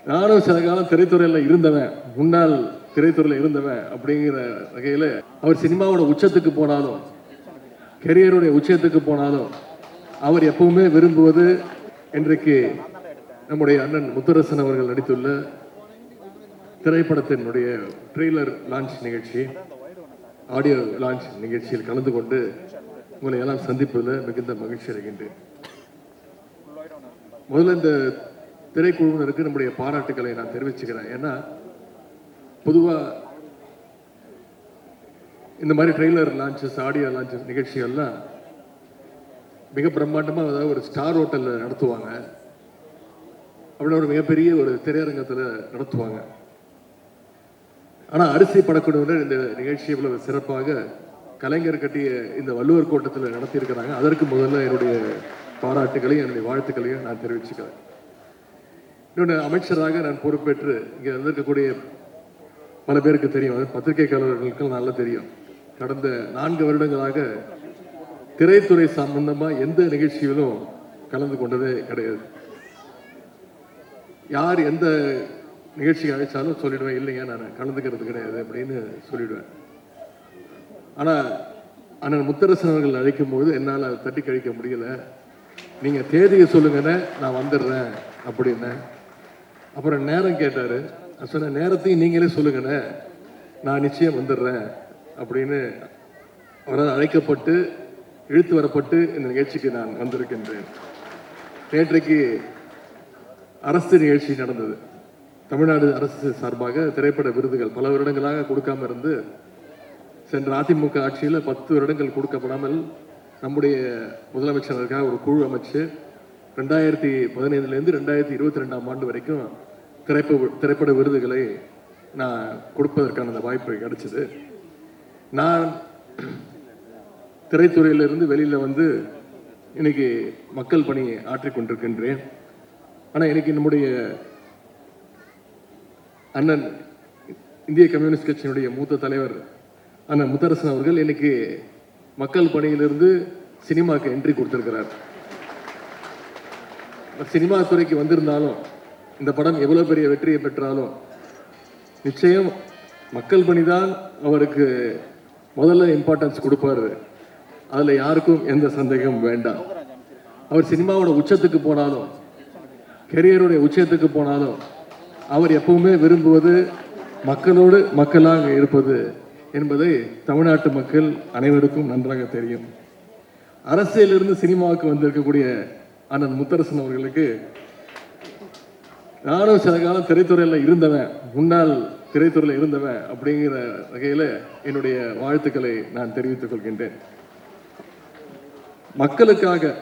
நானும் சில காலம் திரைத்துறையில் இருந்தவன், முன்னாள் திரைத்துறையில் இருந்தவன் அப்படிங்கிற வகையில் அவர் சினிமாவோட உச்சத்துக்கு போனாலும், கெரியருடைய உச்சத்துக்கு போனாலும், அவர் எப்பவுமே விரும்புவது இன்றைக்கு நம்முடைய அண்ணன் முத்தரசன் அவர்கள் நடித்துள்ள திரைப்படத்தினுடைய ட்ரெய்லர் லான்ச் நிகழ்ச்சி, ஆடியோ லான்ச் நிகழ்ச்சியில் கலந்து கொண்டு உங்களை எல்லாம் சந்திப்பதில் மிகுந்த மகிழ்ச்சி அடைகின்றேன். முதல்ல இந்த திரைக்குழுவினருக்கு நம்முடைய பாராட்டுக்களை நான் தெரிவிச்சுக்கிறேன். ஏன்னா பொதுவாக இந்த மாதிரி ட்ரெய்லர் லான்ச்சஸ், ஆடியோ லான்ச்சஸ் நிகழ்ச்சிகள்லாம் மிக பிரம்மாண்டமாக, அதாவது ஒரு ஸ்டார் ஹோட்டலில் நடத்துவாங்க, அப்படின்னா ஒரு மிகப்பெரிய ஒரு திரையரங்கத்தில் நடத்துவாங்க. ஆனால் அரிசி படக்குழுவினர் இந்த நிகழ்ச்சி இவ்வளவு சிறப்பாக கலைஞர் கட்டிய இந்த வள்ளுவர் கோட்டத்தில் நடத்தியிருக்கிறாங்க. அதற்கு முதல்ல என்னுடைய பாராட்டுகளையும் என்னுடைய வாழ்த்துக்களையும் நான் தெரிவிச்சுக்கிறேன். இன்னொன்று, அமைச்சராக நான் பொறுப்பேற்று இங்கே வந்திருக்கக்கூடிய பல பேருக்கு தெரியும், அது பத்திரிகையாளர்களுக்கு நல்லா தெரியும், கடந்த 4 வருடங்களாக திரைத்துறை சம்பந்தமாக எந்த நிகழ்ச்சியிலும் கலந்து கொண்டதே கிடையாது. யார் எந்த நிகழ்ச்சி அழைச்சாலும் சொல்லிடுவேன், இல்லைங்க நான் கலந்துக்கிறது கிடையாது அப்படின்னு சொல்லிடுவேன். ஆனால் அண்ணன் முத்தரசன் அவர்கள் அழைக்கும் போது என்னால் தட்டி கழிக்க முடியல. நீங்கள் தேதியை சொல்லுங்கன்னு நான் வந்துடுறேன் அப்படின்னு. அப்புறம் நேரம் கேட்டார். நான் சொன்ன நேரத்தையும் நீங்களே சொல்லுங்கண்ணே, நான் நிச்சயம் வந்துடுறேன் அப்படின்னு அவரால் அழைக்கப்பட்டு இழுத்து வரப்பட்டு இந்த நிகழ்ச்சிக்கு நான் வந்திருக்கின்றேன். நேற்றைக்கு அரசு நிகழ்ச்சி நடந்தது. தமிழ்நாடு அரசு சார்பாக திரைப்பட விருதுகள் பல வருடங்களாக கொடுக்காம இருந்து, சென்ற அதிமுக ஆட்சியில் 10 வருடங்கள் கொடுக்கப்படாமல் நம்முடைய முதலமைச்சருக்காக ஒரு குழு அமைச்சு 2015 2022 ஆண்டு வரைக்கும் திரைப்பட விருதுகளை நான் கொடுப்பதற்கான அந்த வாய்ப்பு கிடைச்சது. நான் திரைத்துறையிலிருந்து வெளியில் வந்து இன்னைக்கு மக்கள் பணி ஆற்றிக் கொண்டிருக்கின்றேன். ஆனால் இன்னைக்கு நம்முடைய அண்ணன் இந்திய கம்யூனிஸ்ட் கட்சியினுடைய மூத்த தலைவர் அண்ணன் முத்தரசன் அவர்கள் இன்னைக்கு மக்கள் பணியிலிருந்து சினிமாவுக்கு என்ட்ரி கொடுத்திருக்கிறார். சினிமா துறைக்கு வந்திருந்தாலும், இந்த படம் எவ்வளவு பெரிய வெற்றியை பெற்றாலும், நிச்சயம் மக்கள் பணிதான் அவருக்கு முதல்ல இம்பார்ட்டன்ஸ் கொடுப்பாரு. அதில் யாருக்கும் எந்த சந்தேகம் வேண்டாம். அவர் சினிமாவோட உச்சத்துக்கு போனாலும், கெரியருடைய உச்சத்துக்கு போனாலும், அவர் எப்பவுமே விரும்புவது மக்களோடு மக்களாக இருப்பது என்பதை தமிழ்நாட்டு மக்கள் அனைவருக்கும் நன்றாக தெரியும். அரசியலிருந்து சினிமாவுக்கு வந்திருக்கக்கூடிய அண்ணன் முத்தரசன் அவர்களுக்கு, நானும் சில காலம் திரைத்துறையில் இருந்தவன், முன்னாள் திரைத்துறையில் இருந்தவன் அப்படிங்கிற வகையில் என்னுடைய வாழ்த்துக்களை நான் தெரிவித்துக் கொள்கின்றேன். மக்களுக்காக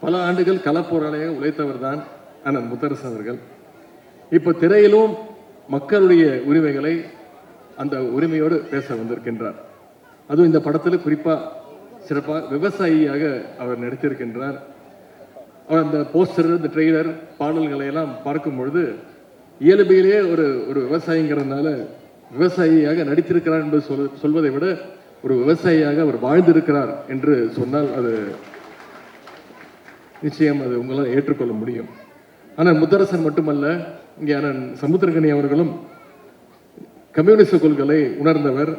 பல ஆண்டுகள் களப்போராளியாக உழைத்தவர் தான் அண்ணன் முத்தரசன் அவர்கள். இப்போ திரையிலும் மக்களுடைய உரிமைகளை, அந்த உரிமையோடு பேச வந்திருக்கின்றார். அதுவும் இந்த படத்தில் குறிப்பாக சிறப்பாக விவசாயியாக அவர் நடித்திருக்கின்றார். அவர் அந்த போஸ்டர், இந்த ட்ரெய்லர், பாடல்களை எல்லாம் பார்க்கும் பொழுது இயல்பிலேயே ஒரு விவசாயிங்கிறதுனால விவசாயியாக நடித்திருக்கிறார் என்று சொல்வதை விட ஒரு விவசாயியாக அவர் வாழ்ந்திருக்கிறார் என்று சொன்னால் அது நிச்சயம் அது உங்களால் ஏற்றுக்கொள்ள முடியும். ஆனால் முத்தரசன் மட்டுமல்ல, இங்கே அண்ணன் சமுத்திரகனி அவர்களும் கம்யூனிஸ்ட் கொள்கைகளை உணர்ந்தவர்,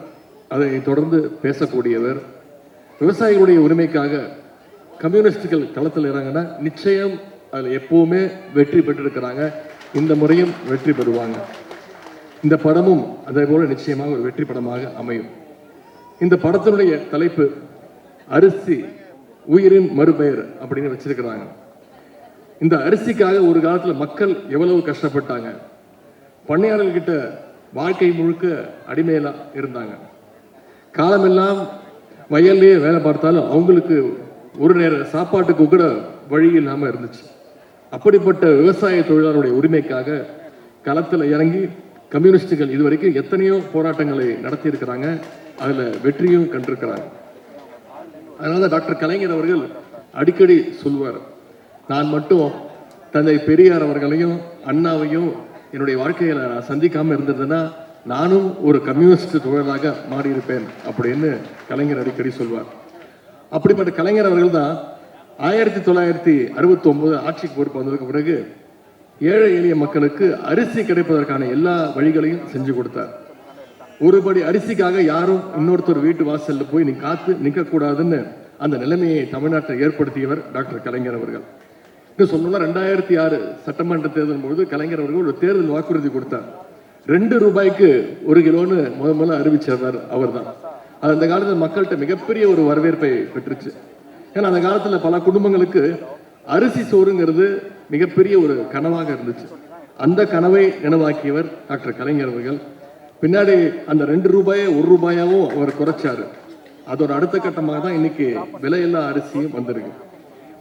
அதை தொடர்ந்து பேசக்கூடியவர். விவசாயிகளுடைய உரிமைக்காக கம்யூனிஸ்டுகள் களத்தில் இறங்கினா நிச்சயம் அதில் எப்பவுமே வெற்றி பெற்றிருக்கிறாங்க. இந்த முறையும் வெற்றி பெறுவாங்க. இந்த படமும் அதே போல நிச்சயமாக ஒரு வெற்றி படமாக அமையும். இந்த படத்தினுடைய தலைப்பு அரிசி உயிரின் மறுபெயர் அப்படின்னு வச்சிருக்கிறாங்க. இந்த அரிசிக்காக ஒரு காலத்தில் மக்கள் எவ்வளவு கஷ்டப்பட்டாங்க. பண்ணையாளர்கிட்ட வாழ்க்கை முழுக்க அடிமையெல்லாம் இருந்தாங்க. காலமெல்லாம் வயல்லையே வேலை பார்த்தாலும் அவங்களுக்கு ஒரு நேர சாப்பாட்டுக்கு கூட வழி இல்லாமல் இருந்துச்சு. அப்படிப்பட்ட விவசாய தொழிலாளருடைய உரிமைக்காக களத்தில் இறங்கி கம்யூனிஸ்டுகள் இதுவரைக்கும் எத்தனையோ போராட்டங்களை நடத்தி இருக்கிறாங்க. அதில் வெற்றியும் கண்டிருக்கிறாங்க. அதனால டாக்டர் கலைஞர் அவர்கள் அடிக்கடி சொல்வார், நான் மட்டும் தந்தை பெரியார் அவர்களையும் அண்ணாவையும் என்னுடைய வாழ்க்கையில் நான் சந்திக்காமல் இருந்ததுன்னா நானும் ஒரு கம்யூனிஸ்ட் தொழிலாக மாறியிருப்பேன் அப்படின்னு கலைஞர் அடிக்கடி சொல்வார். அப்படிப்பட்ட கலைஞர் அவர்கள் தான் 1969 ஆட்சிக்கு பொறுப்பு வந்ததுக்கு பிறகு ஏழை எளிய மக்களுக்கு அரிசி கிடைப்பதற்கான எல்லா வழிகளையும் செஞ்சு கொடுத்தார். ஒரு படி அரிசிக்காக யாரும் இன்னொருத்தர் வீட்டு வாசல்ல போய் நீ காத்து நிற்கக்கூடாதுன்னு அந்த நிலைமையை தமிழ்நாட்டில் ஏற்படுத்தியவர் டாக்டர் கலைஞர் அவர்கள். இன்னும் சொல்லணும்னா 2006 சட்டமன்ற தேர்தல் பொழுது கலைஞர் அவர்கள் ஒரு தேர்தல் வாக்குறுதி கொடுத்தார். 2 ரூபாய்க்கு 1 கிலோன்னு முதல்ல அறிவிச்சவர் அவர் தான். அது அந்த காலத்தில் மக்கள்கிட்ட மிகப்பெரிய ஒரு வரவேற்பை பெற்றுச்சு. ஏன்னா அந்த காலத்துல பல குடும்பங்களுக்கு அரிசி சோறுங்கிறது மிகப்பெரிய ஒரு கனவாக இருந்துச்சு. அந்த கனவை நினைவாக்கியவர் டாக்டர் கலைஞர் அவர்கள். பின்னாடி அந்த 2 ரூபாயை 1 ரூபாயாவும் அவர் குறைச்சாரு. அதோட அடுத்த கட்டமாக தான் இன்னைக்கு விலையில்லா அரிசியும் வந்திருக்கு.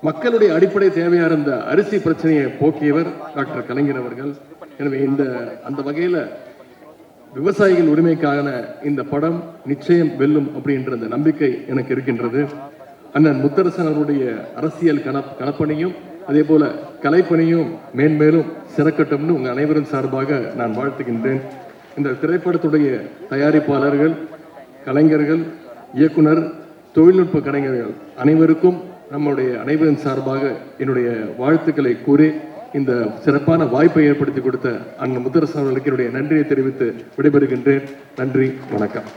மக்களுடைய அடிப்படை தேவையா இருந்த அரிசி பிரச்சனையை போக்கியவர் டாக்டர் கலைஞர் அவர்கள். எனவே அந்த வகையில விவசாயிகள் உரிமைக்கான இந்த படம் நிச்சயம் வெல்லும் அப்படின்ற அந்த நம்பிக்கை எனக்கு இருக்கின்றது. அண்ணன் முத்தரசன் அவருடைய அரசியல் கணப்பணியும் அதே போல கலைப்பணியும் மேன்மேலும் சிறக்கட்டும்னு உங்க அனைவரும் சார்பாக நான் வாழ்த்துகின்றேன். இந்த திரைப்படத்துடைய தயாரிப்பாளர்கள், கலைஞர்கள், இயக்குனர், தொழில்நுட்ப கலைஞர்கள் அனைவருக்கும் நம்முடைய அனைவரின் சார்பாக என்னுடைய வாழ்த்துக்களை கூறி இந்த சிறப்பான வாய்ப்பை ஏற்படுத்தி கொடுத்த அண்ணன் முத்தரசன் அவர்களுக்கு என்னுடைய நன்றியை தெரிவித்து விடைபெறுகின்றேன். நன்றி, வணக்கம்.